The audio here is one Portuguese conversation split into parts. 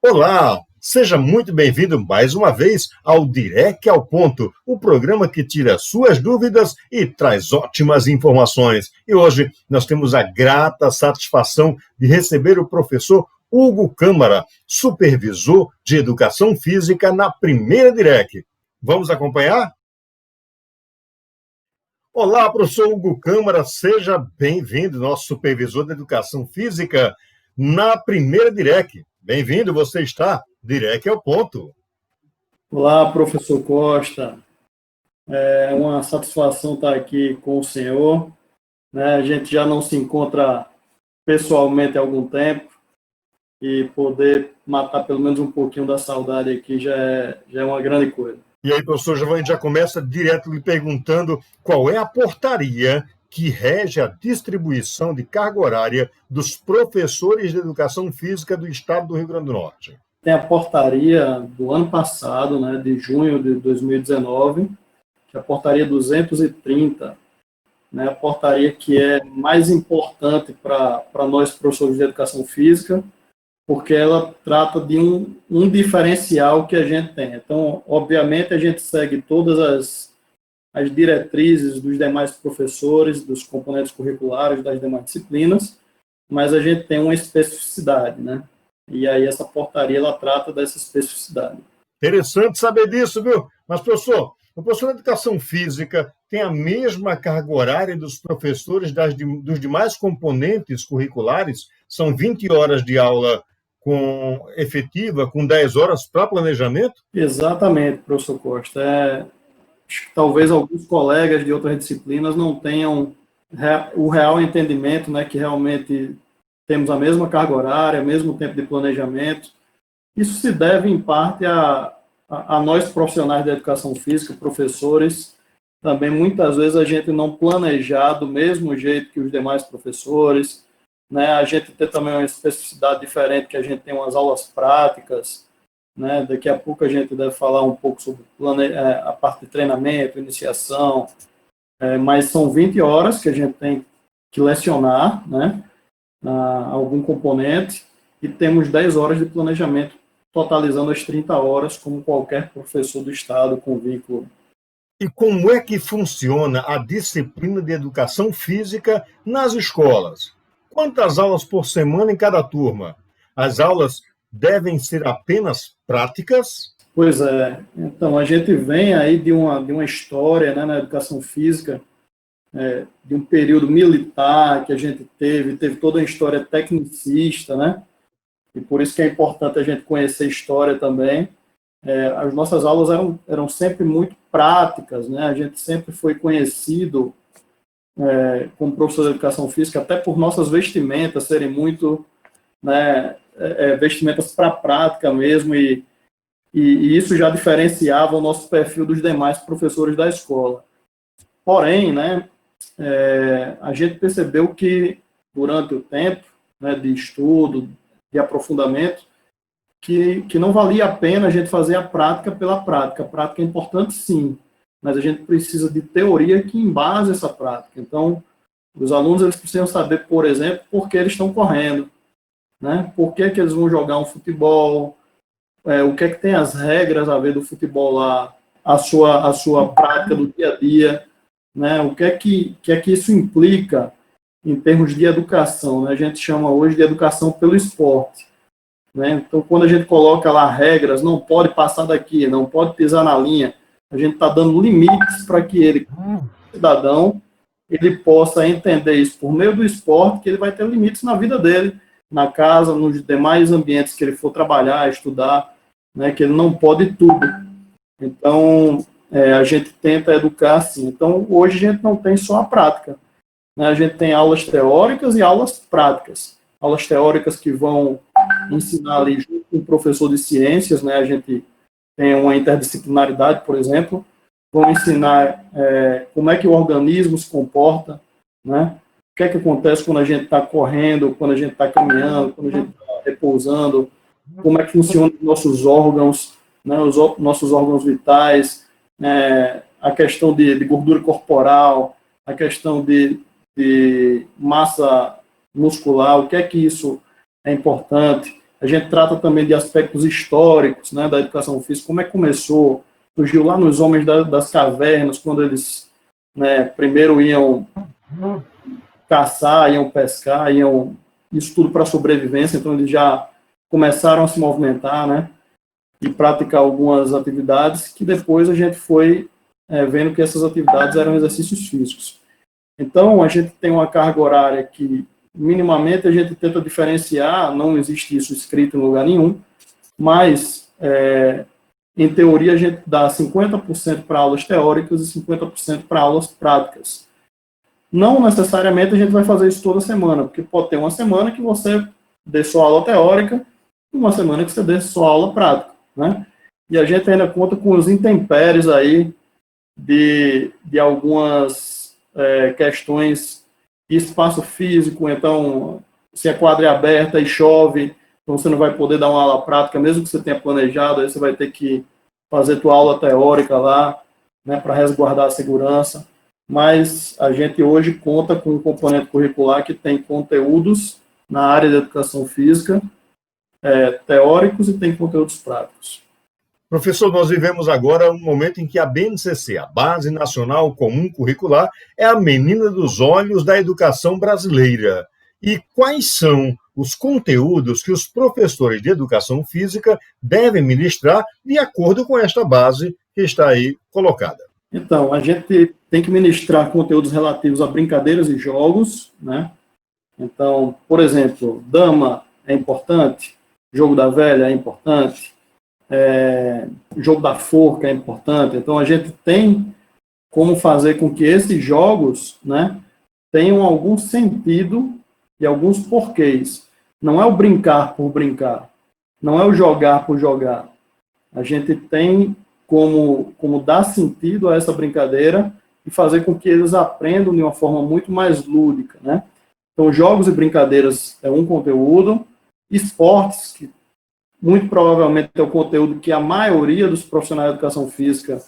Olá, seja muito bem-vindo mais uma vez ao Direct ao Ponto, o programa que tira suas dúvidas e traz ótimas informações. E hoje nós temos a grata satisfação de receber o professor Hugo Câmara, supervisor de Educação Física na Primeira Direct. Vamos acompanhar? Olá, professor Hugo Câmara, seja bem-vindo, nosso supervisor de Educação Física na Primeira Direct. Bem-vindo, você está Direct ao Ponto. Olá, professor Costa. É uma satisfação estar aqui com o senhor. A gente já não se encontra pessoalmente há algum tempo e poder matar pelo menos um pouquinho da saudade aqui já é uma grande coisa. E aí, professor, a gente já começa direto lhe perguntando qual é a portaria que rege a distribuição de carga horária dos professores de Educação Física do Estado do Rio Grande do Norte. Tem a portaria do ano passado, de junho de 2019, que é a portaria 230, a portaria que é mais importante para nós professores de Educação Física, porque ela trata de um diferencial que a gente tem. Então, obviamente, a gente segue todas as diretrizes dos demais professores, dos componentes curriculares, das demais disciplinas, mas a gente tem uma especificidade, E aí essa portaria, ela trata dessa especificidade. Interessante saber disso, viu? Mas, professor, o professor de Educação Física tem a mesma carga horária dos professores dos demais componentes curriculares? São 20 horas de aula efetiva, com 10 horas para planejamento? Exatamente, professor Costa. Acho que talvez alguns colegas de outras disciplinas não tenham o real entendimento, que realmente temos a mesma carga horária, o mesmo tempo de planejamento. Isso se deve, em parte, a nós profissionais da educação física, professores, também muitas vezes a gente não planejar do mesmo jeito que os demais professores, a gente ter também uma especificidade diferente, que a gente tem umas aulas práticas, Daqui a pouco a gente deve falar um pouco sobre a parte de treinamento, iniciação, mas são 20 horas que a gente tem que lecionar, algum componente, e temos 10 horas de planejamento, totalizando as 30 horas, como qualquer professor do Estado com vínculo. E como é que funciona a disciplina de Educação Física nas escolas? Quantas aulas por semana em cada turma? As aulas devem ser apenas práticas? Pois é. Então, a gente vem aí de uma história, na educação física, de um período militar que a gente teve toda uma história tecnicista, E por isso que é importante a gente conhecer a história também. As nossas aulas eram sempre muito práticas, A gente sempre foi conhecido como professor de educação física, até por nossas vestimentas serem muito, vestimentas para a prática mesmo, e isso já diferenciava o nosso perfil dos demais professores da escola. Porém, a gente percebeu que, durante o tempo de estudo, de aprofundamento, que não valia a pena a gente fazer a prática pela prática. A prática é importante, sim, mas a gente precisa de teoria que embase essa prática. Então, os alunos eles precisam saber, por exemplo, por que eles estão correndo, por que eles vão jogar um futebol, o que é que tem as regras a ver do futebol lá, a sua prática do dia a dia, o que é que isso implica em termos de educação, A gente chama hoje de educação pelo esporte, Então, quando a gente coloca lá regras, não pode passar daqui, não pode pisar na linha, a gente está dando limites para que ele, como cidadão, ele possa entender isso por meio do esporte, que ele vai ter limites na vida dele, na casa, nos demais ambientes que ele for trabalhar, estudar, que ele não pode tudo. Então, a gente tenta educar assim. Então, hoje a gente não tem só a prática. A gente tem aulas teóricas e aulas práticas. Aulas teóricas que vão ensinar ali junto com o professor de ciências, A gente tem uma interdisciplinaridade, por exemplo, vão ensinar como é que o organismo se comporta, O que é que acontece quando a gente está correndo, quando a gente está caminhando, quando a gente está repousando, como é que funcionam os nossos órgãos, os nossos órgãos vitais, a questão de gordura corporal, a questão de massa muscular, o que é que isso é importante, A gente trata também de aspectos históricos, né, da educação física, como é que começou, surgiu lá nos homens das cavernas, quando eles, né, primeiro iam caçar, iam pescar, isso tudo para sobrevivência, então eles já começaram a se movimentar, né, e praticar algumas atividades que depois a gente foi vendo que essas atividades eram exercícios físicos. Então, a gente tem uma carga horária que, minimamente, a gente tenta diferenciar, não existe isso escrito em lugar nenhum, mas, em teoria, a gente dá 50% para aulas teóricas e 50% para aulas práticas. Não necessariamente a gente vai fazer isso toda semana, porque pode ter uma semana que você dê só aula teórica e uma semana que você dê só aula prática, né? E a gente ainda conta com os intempéries aí de algumas questões de espaço físico. Então, se a quadra é aberta e chove, então você não vai poder dar uma aula prática, mesmo que você tenha planejado, aí você vai ter que fazer tua aula teórica lá, né, para resguardar a segurança. Mas a gente hoje conta com um componente curricular que tem conteúdos na área de educação física, teóricos, e tem conteúdos práticos. Professor, nós vivemos agora um momento em que a BNCC, a Base Nacional Comum Curricular, é a menina dos olhos da educação brasileira. E quais são os conteúdos que os professores de educação física devem ministrar de acordo com esta base que está aí colocada? Então, a gente tem que ministrar conteúdos relativos a brincadeiras e jogos, né? Então, por exemplo, dama é importante, jogo da velha é importante, jogo da forca é importante. Então, a gente tem como fazer com que esses jogos, né, tenham algum sentido e alguns porquês. Não é o brincar por brincar, não é o jogar por jogar. A gente tem como dar sentido a essa brincadeira e fazer com que eles aprendam de uma forma muito mais lúdica, né? Então, jogos e brincadeiras é um conteúdo, esportes, que muito provavelmente é o conteúdo que a maioria dos profissionais de educação física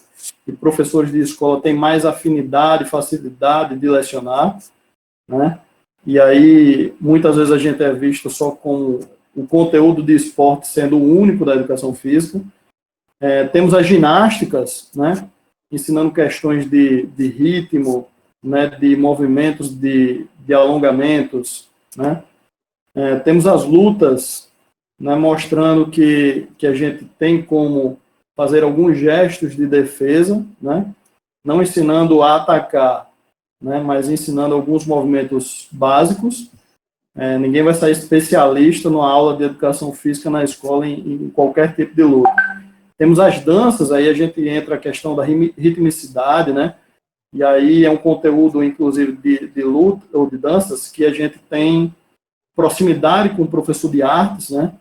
e professores de escola tem mais afinidade, facilidade de lecionar, né? E aí, muitas vezes a gente é visto só com o conteúdo de esporte sendo o único da educação física. Temos as ginásticas, né? Ensinando questões de ritmo, né? De movimentos, de alongamentos, né? Temos as lutas, né, mostrando que a gente tem como fazer alguns gestos de defesa, né, não ensinando a atacar, né, mas ensinando alguns movimentos básicos. Ninguém vai sair especialista numa aula de educação física na escola em qualquer tipo de luta. Temos as danças, aí a gente entra a questão da ritmicidade, né, e aí é um conteúdo, inclusive, de luta ou de danças, que a gente tem proximidade com o professor de artes, né,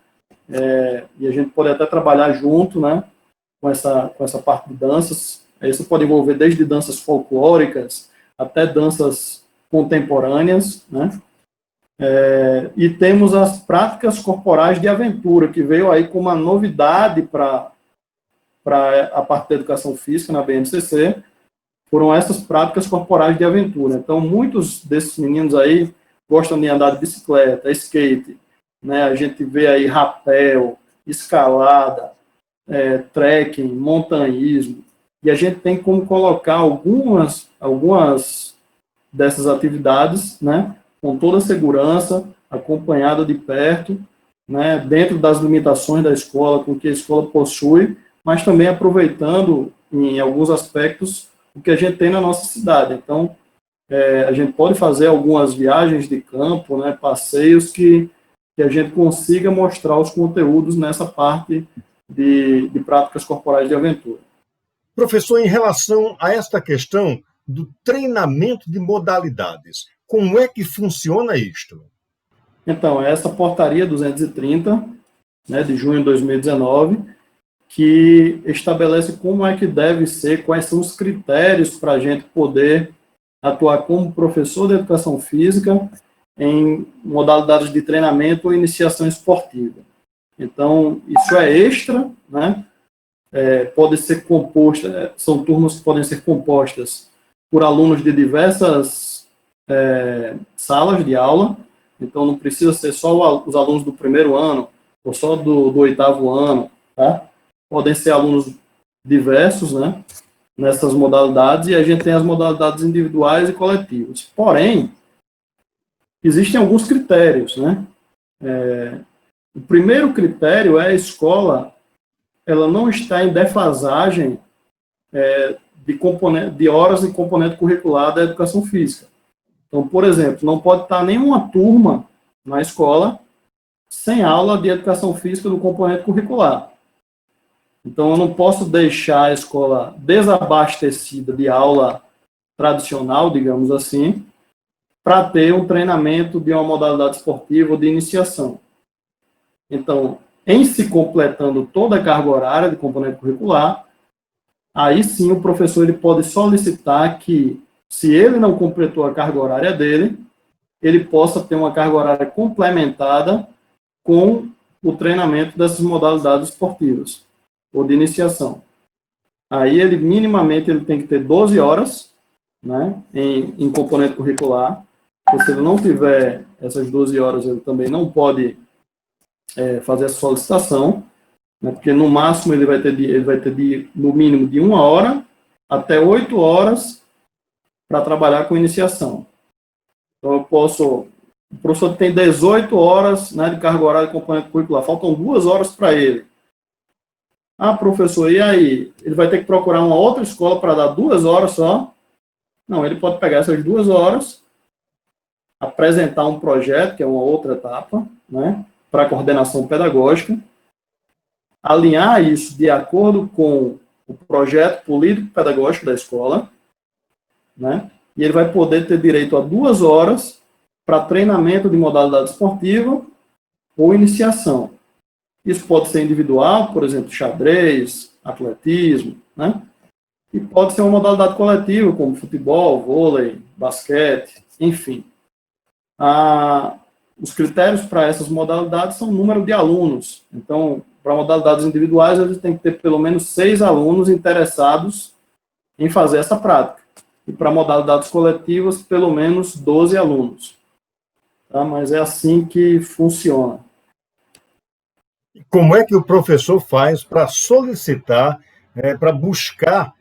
e a gente pode até trabalhar junto, né, com essa parte de danças. Aí você pode envolver desde danças folclóricas até danças contemporâneas, né. E temos as práticas corporais de aventura, que veio aí como uma novidade para a parte da educação física na BNCC, foram essas práticas corporais de aventura. Então, muitos desses meninos aí gostam de andar de bicicleta, skate, né? A gente vê aí rapel, escalada, trekking, montanhismo, e a gente tem como colocar algumas dessas atividades, né, com toda a segurança, acompanhada de perto, né, dentro das limitações da escola, com que a escola possui, mas também aproveitando, em alguns aspectos, o que a gente tem na nossa cidade. Então, a gente pode fazer algumas viagens de campo, né, passeios que a gente consiga mostrar os conteúdos nessa parte de práticas corporais de aventura. Professor, em relação a esta questão do treinamento de modalidades, como é que funciona isto? Então, essa portaria 230, né, de junho de 2019, que estabelece como é que deve ser, quais são os critérios para a gente poder atuar como professor de educação física em modalidades de treinamento ou iniciação esportiva. Então, isso é extra, né? Pode ser composta, são turmas que podem ser compostas por alunos de diversas salas de aula, então não precisa ser só os alunos do primeiro ano, ou só do oitavo ano, tá? Podem ser alunos diversos, né? Nessas modalidades, e a gente tem as modalidades individuais e coletivas. Porém, existem alguns critérios, né? O primeiro critério é a escola, ela não está em defasagem de horas e componente curricular da educação física. Então, por exemplo, não pode estar nenhuma turma na escola sem aula de educação física do componente curricular. Então, eu não posso deixar a escola desabastecida de aula tradicional, digamos assim, para ter um treinamento de uma modalidade esportiva ou de iniciação. Então, em se completando toda a carga horária de componente curricular, aí sim o professor ele pode solicitar que, se ele não completou a carga horária dele, ele possa ter uma carga horária complementada com o treinamento dessas modalidades esportivas ou de iniciação. Aí ele minimamente ele tem que ter 12 horas, né, em componente curricular. Porque se ele não tiver essas 12 horas, ele também não pode fazer essa solicitação, né, porque no máximo ele vai ter no mínimo de 1 hora até 8 horas para trabalhar com iniciação. Então o professor tem 18 horas, né, de carga horária de componente curricular, faltam 2 horas para ele. Ah, professor, e aí? Ele vai ter que procurar uma outra escola para dar 2 horas só? Não, ele pode pegar essas 2 horas, apresentar um projeto, que é uma outra etapa, né, para a coordenação pedagógica, alinhar isso de acordo com o projeto político-pedagógico da escola, né, e ele vai poder ter direito a 2 horas para treinamento de modalidade esportiva ou iniciação. Isso pode ser individual, por exemplo, xadrez, atletismo, né, e pode ser uma modalidade coletiva, como futebol, vôlei, basquete, enfim. Os critérios para essas modalidades são o número de alunos. Então, para modalidades individuais, eles têm que ter pelo menos 6 alunos interessados em fazer essa prática. E para modalidades coletivas, pelo menos 12 alunos. Tá? Mas é assim que funciona. Como é que o professor faz para solicitar, para buscar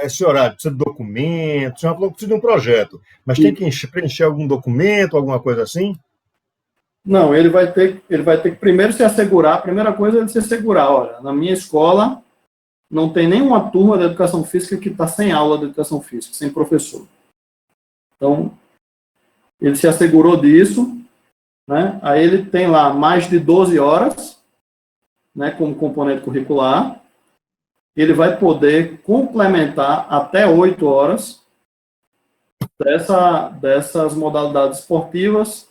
esse horário? Precisa de documentos, você falou que precisa de um projeto, mas tem que preencher algum documento, alguma coisa assim? Não, ele vai ter que primeiro se assegurar, a primeira coisa é ele se assegurar, olha, na minha escola não tem nenhuma turma de educação física que está sem aula de educação física, sem professor. Então, ele se assegurou disso, né? Aí ele tem lá mais de 12 horas, né, como componente curricular. Ele vai poder complementar até 8 horas dessas modalidades esportivas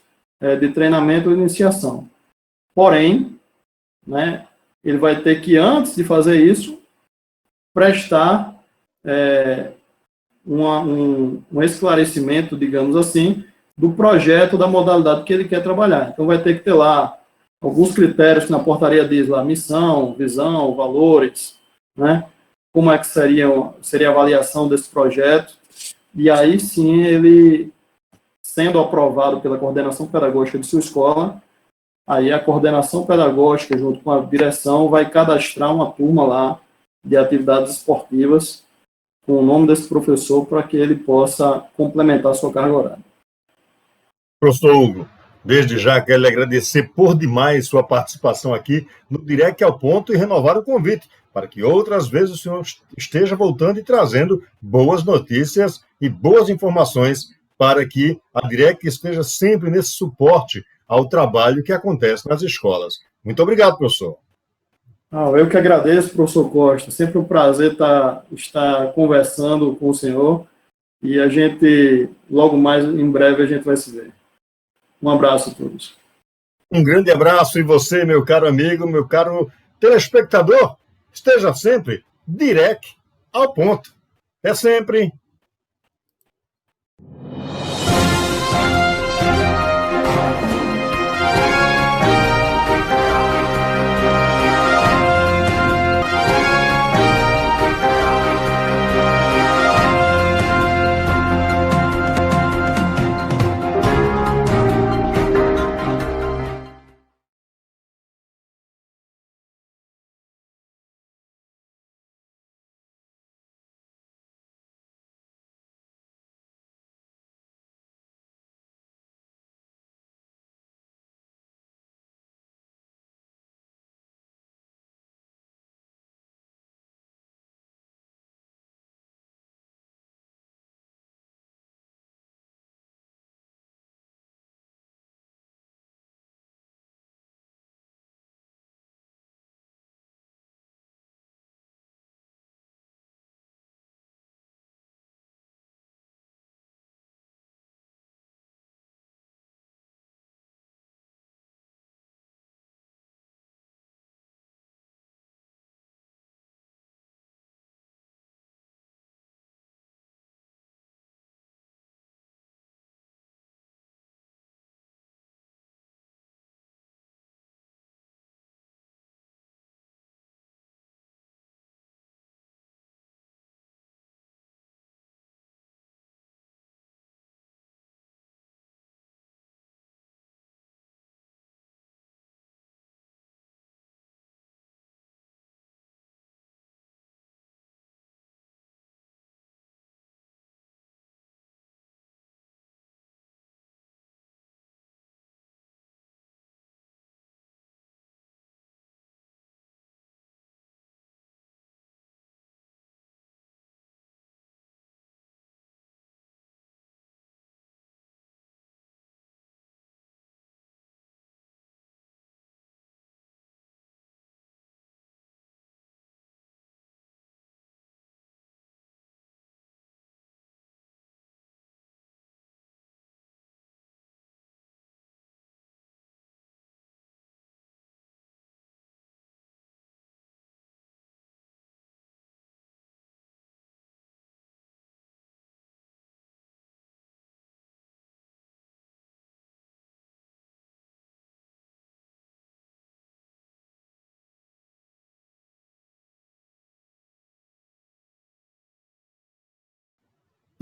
de treinamento e iniciação. Porém, né, ele vai ter que, antes de fazer isso, prestar um esclarecimento, digamos assim, do projeto da modalidade que ele quer trabalhar. Então, vai ter que ter lá alguns critérios que na portaria diz lá, missão, visão, valores, né? Como é que seria a avaliação desse projeto. E aí, sim, ele, sendo aprovado pela coordenação pedagógica de sua escola, aí a coordenação pedagógica, junto com a direção, vai cadastrar uma turma lá de atividades esportivas com o nome desse professor para que ele possa complementar a sua carga horária. Professor Hugo, desde já quero lhe agradecer por demais sua participação aqui no Direct ao Ponto e renovar o convite para que outras vezes o senhor esteja voltando e trazendo boas notícias e boas informações para que a Direct esteja sempre nesse suporte ao trabalho que acontece nas escolas. Muito obrigado, professor. Eu que agradeço, professor Costa. Sempre um prazer estar conversando com o senhor e a gente, logo mais, em breve, a gente vai se ver. Um abraço a todos. Um grande abraço e você, meu caro amigo, meu caro telespectador, esteja sempre direct ao ponto. É sempre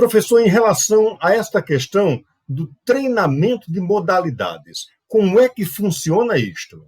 Professor, em relação a esta questão do treinamento de modalidades, como é que funciona isto?